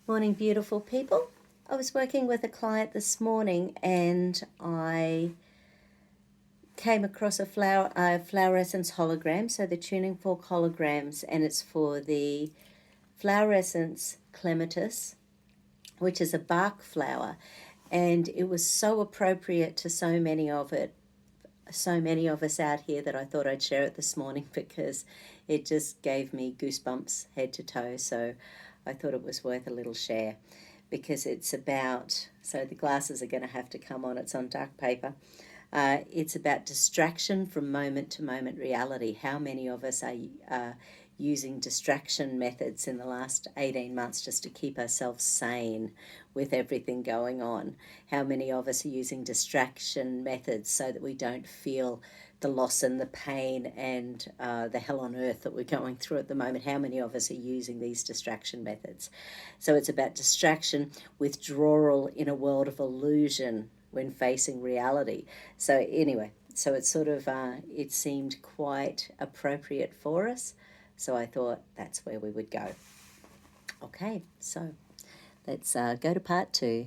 Morning, beautiful people. I was working with a client this morning and I came across a fluorescence hologram, so the tuning fork holograms, and it's for the fluorescence clematis, which is a bark flower, and it was so appropriate to so many of us out here that I thought I'd share it this morning because it just gave me goosebumps head to toe. So I thought it was worth a little share because it's about, so the glasses are going to have to come on, it's on dark paper. It's about distraction from moment to moment reality. How many of us are using distraction methods in the last 18 months just to keep ourselves sane with everything going on? How many of us are using distraction methods so that we don't feel the loss and the pain and the hell on earth that we're going through at the moment? How many of us are using these distraction methods? So it's about distraction, withdrawal in a world of illusion when facing reality. So anyway, so it's sort of, it seemed quite appropriate for us. So I thought that's where we would go. Okay, so let's go to part 2.